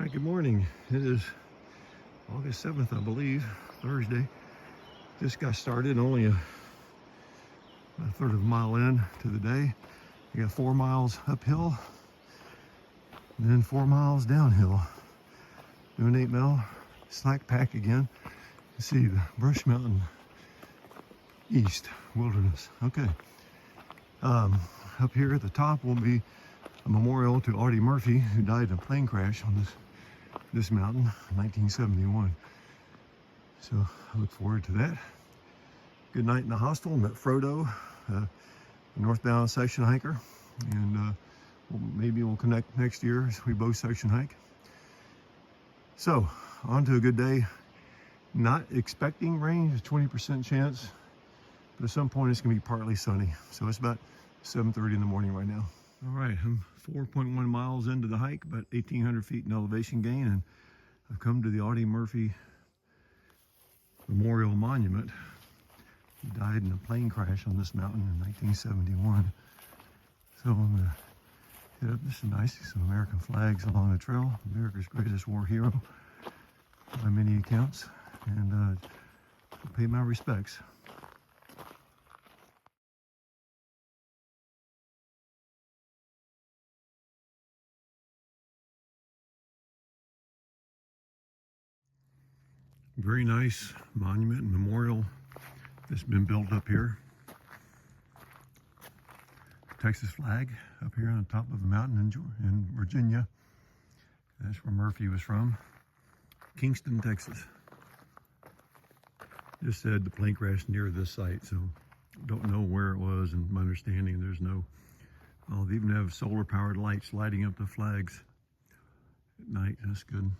right, good morning. It is August 7th, I believe, Thursday. Just got started, only a third of a mile in to the day. I got 4 miles uphill and then 4 miles downhill. Doing 8 mile slack pack again. You see the Brush Mountain East Wilderness. Okay. Up here at the top will be a memorial to Audie Murphy, who died in a plane crash on this mountain in 1971. So I look forward to that. Good night in the hostel. Met Frodo, a northbound section hiker, and maybe we'll connect next year as we both section hike. So on to a good day. Not expecting rain, a 20% chance, but at some point it's gonna be partly sunny. So it's about 7:30 in the morning right now. All right, I'm 4.1 miles into the hike, about 1,800 feet in elevation gain, and I've come to the Audie Murphy Memorial Monument. He died in a plane crash on this mountain in 1971. So I'm gonna hit up. This is nice. Some American flags along the trail. America's greatest war hero by many accounts, and pay my respects. Very nice monument and memorial that's been built up here. Texas flag up here on the top of a mountain in Virginia. That's where Murphy was from. Kingston, Texas. Just said the plane crashed near this site, so don't know where it was, and my understanding there's no, well, they even have solar powered lights lighting up the flags at night. That's good.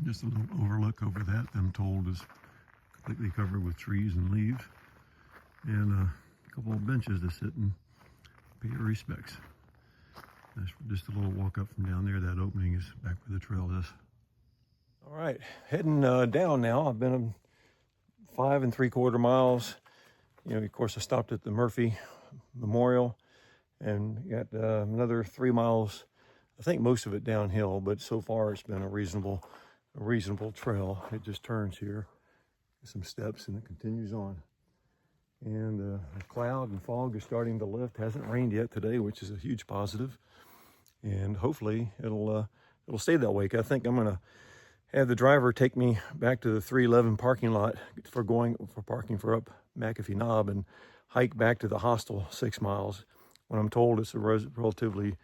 Just a little overlook over that, I'm told, is completely covered with trees and leaves, and a couple of benches to sit and pay your respects. That's just a little walk up from down there. That opening is back where the trail is. All right, heading down now. I've been 5 3/4 miles. You know, of course, I stopped at the Murphy Memorial and got another 3 miles. I think most of it downhill, but so far it's been a reasonable trail. It just turns here, some steps, and it continues on. And the cloud and fog is starting to lift. Hasn't rained yet today, which is a huge positive. And hopefully it'll stay that way. I think I'm gonna have the driver take me back to the 311 parking lot for parking for up McAfee Knob, and hike back to the hostel 6 miles. When I'm told it's a relatively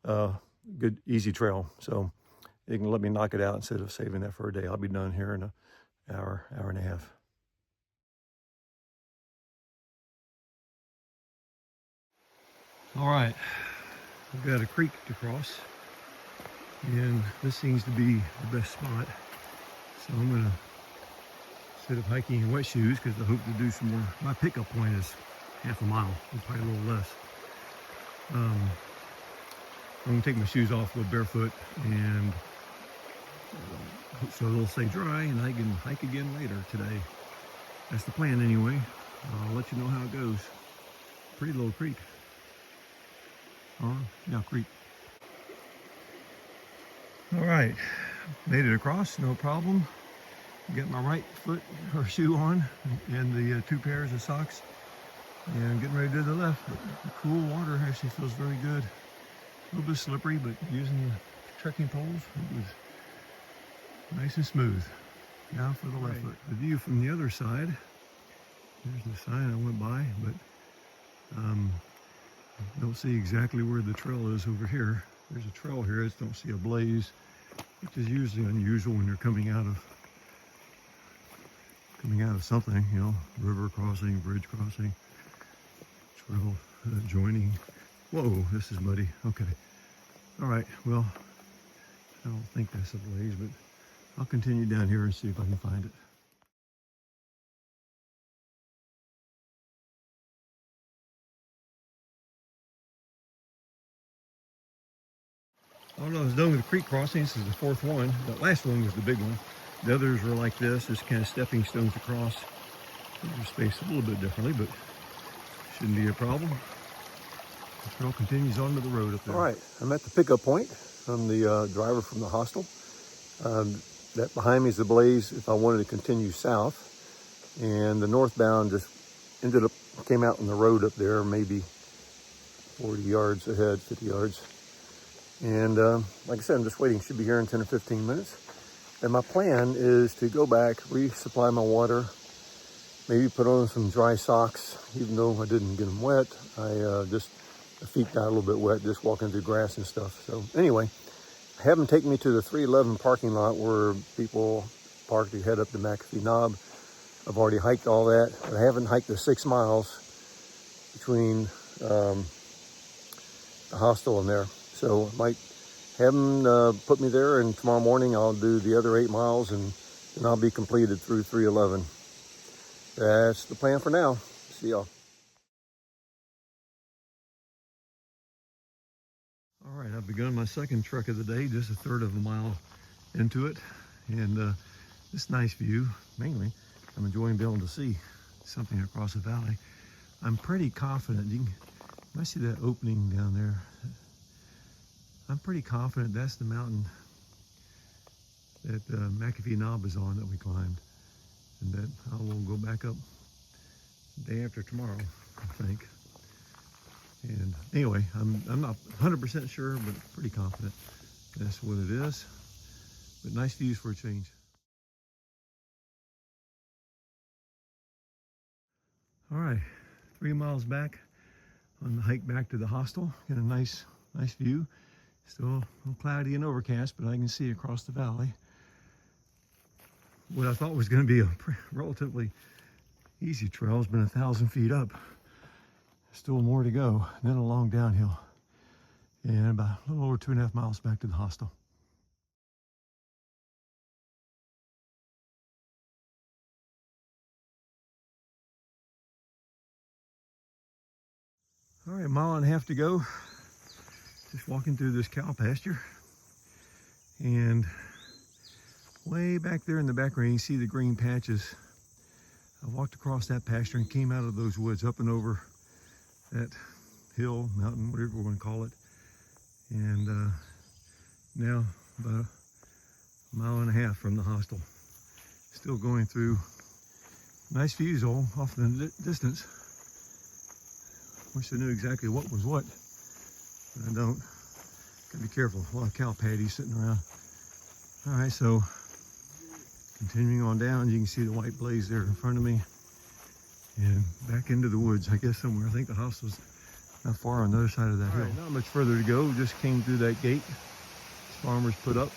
good, easy trail. So you can let me knock it out instead of saving that for a day. I'll be done here in an hour and a half. All right, I've got a creek to cross, and this seems to be the best spot. So I'm gonna, instead of hiking in wet shoes, because I hope to do some more. My pickup point is half a mile, probably a little less. I'm gonna take my shoes off, go barefoot, and so they'll stay dry, and I can hike again later today. That's the plan anyway. I'll let you know how it goes. Pretty little creek. Yeah, creek. All right, made it across, no problem. Got my right foot or shoe on, and the 2 pairs of socks, and getting ready to the left. The cool water actually feels very good. A little bit slippery, but using the trekking poles, it was nice and smooth. Now for the left foot. The view from the other side. There's the sign I went by, but don't see exactly where the trail is over here. There's a trail here. I just don't see a blaze, which is usually unusual when you're coming out of something, you know, river crossing, bridge crossing, trail joining. Whoa, this is muddy. Okay. All right, well, I don't think that's a blaze, but I'll continue down here and see if I can find it. Oh no, I was done with the creek crossing. This is the 4th one. The last one was the big one. The others were like this, just kind of stepping stones across. They're spaced a little bit differently, but shouldn't be a problem. The trail continues onto the road up there. All right, I'm at the pickup point. I'm the driver from the hostel. That behind me is the Blaze if I wanted to continue south. And the northbound just came out on the road up there, maybe 40 yards ahead, 50 yards. And like I said, I'm just waiting. Should be here in 10 or 15 minutes. And my plan is to go back, resupply my water, maybe put on some dry socks, even though I didn't get them wet. The feet got a little bit wet just walking through grass and stuff. So anyway, have them take me to the 311 parking lot where people park to head up to McAfee Knob. I've already hiked all that, but I haven't hiked the 6 miles between the hostel and there. So I might have them put me there, and tomorrow morning I'll do the other 8 miles, and then I'll be completed through 311. That's the plan for now. See y'all. All right, I've begun my second trek of the day, just a third of a mile into it. And this nice view, mainly, I'm enjoying being able to see something across the valley. I'm pretty confident, I see that opening down there. I'm pretty confident that's the mountain that McAfee Knob is on that we climbed. And that I will go back up the day after tomorrow, I think. And anyway, I'm not 100% sure, but pretty confident that's what it is. But nice views for a change. All right, 3 miles back on the hike back to the hostel. Got a nice view. Still a little cloudy and overcast, but I can see across the valley. What I thought was going to be a relatively easy trail has been 1,000 feet up. Still more to go, and then a long downhill. And about a little over 2.5 miles back to the hostel. All right, 1.5 miles to go. Just walking through this cow pasture. And way back there in the background, you can see the green patches. I walked across that pasture and came out of those woods up and over that hill, mountain, whatever we're going to call it. And now about 1.5 miles from the hostel. Still going through nice views all off in the distance. Wish I knew exactly what was what, but I don't. Gotta be careful, a lot of cow patties sitting around. All right, so continuing on down, you can see the white blaze there in front of me. And back into the woods, I guess somewhere. I think the hostel's not far on the other side of that hill. Right, not much further to go, just came through that gate. Farmers put up.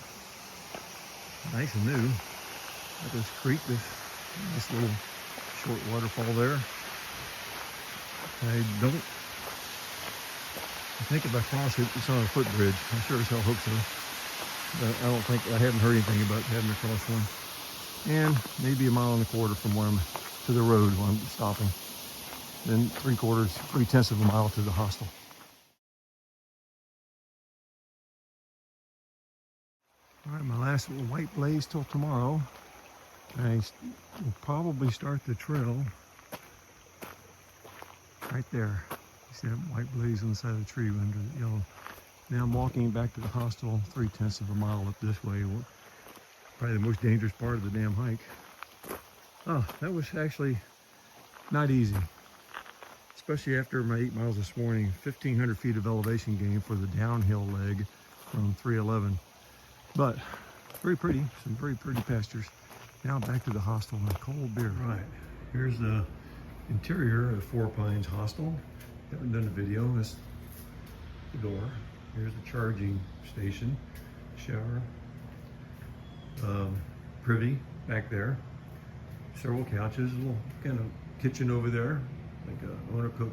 Nice and new. Got this creek, this nice little short waterfall there. I think if I cross it, it's on a footbridge. I sure as hell hope so. But I haven't heard anything about having to cross one. And maybe 1.25 miles from where I'm to the road where I'm stopping. Then 3/10 of a mile to the hostel. All right, my last little white blaze till tomorrow. I will probably start the trail right there. You see that white blaze on the side of the tree under the yellow. Now I'm walking back to the hostel 3/10 of a mile up this way. Probably the most dangerous part of the damn hike. Oh, that was actually not easy. Especially after my 8 miles this morning, 1,500 feet of elevation gain for the downhill leg from 311. But very pretty, some very pretty pastures. Now back to the hostel and a cold beer. Right, here's the interior of Four Pines Hostel. Haven't done a video. That's the door. Here's the charging station, shower, privy back there, several couches, a little kind of kitchen over there, like I want to cook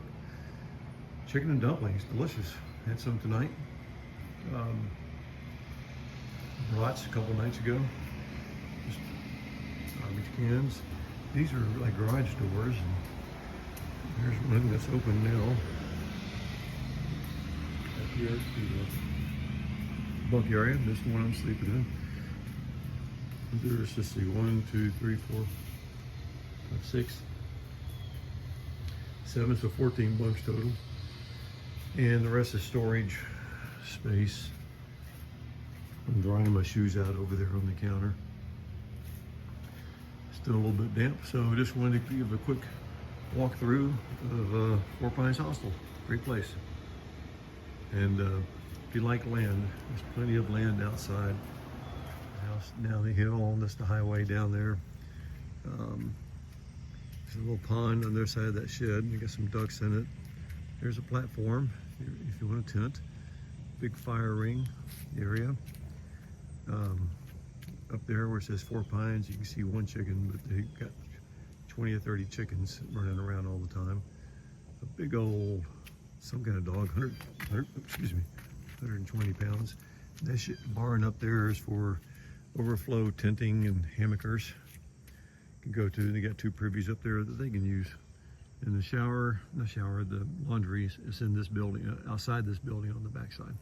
chicken and dumplings, delicious. Had some tonight. Brats a couple nights ago. Just garbage cans. These are like garage doors. And there's one that's open now. Up here, the bunk area. This is the one I'm sleeping in. There's, let's see, 1, 2, 3, 4, 5, 6, 7, so 14 bunks total. And the rest is storage space. I'm drying my shoes out over there on the counter. Still a little bit damp, so I just wanted to give a quick walkthrough of Four Pines Hostel. Great place. And if you like land, there's plenty of land outside. House down the hill, on this the highway down there. There's a little pond on the other side of that shed. You got some ducks in it. There's a platform if you want a tent. Big fire ring area. Up there where it says Four Pines, you can see one chicken, but they've got 20 or 30 chickens running around all the time. A big old, some kind of dog, 120 pounds. That barn up there is for overflow tenting and hammockers. You can go to, they got 2 privies up there that they can use. And the laundry is in this building, outside this building on the backside.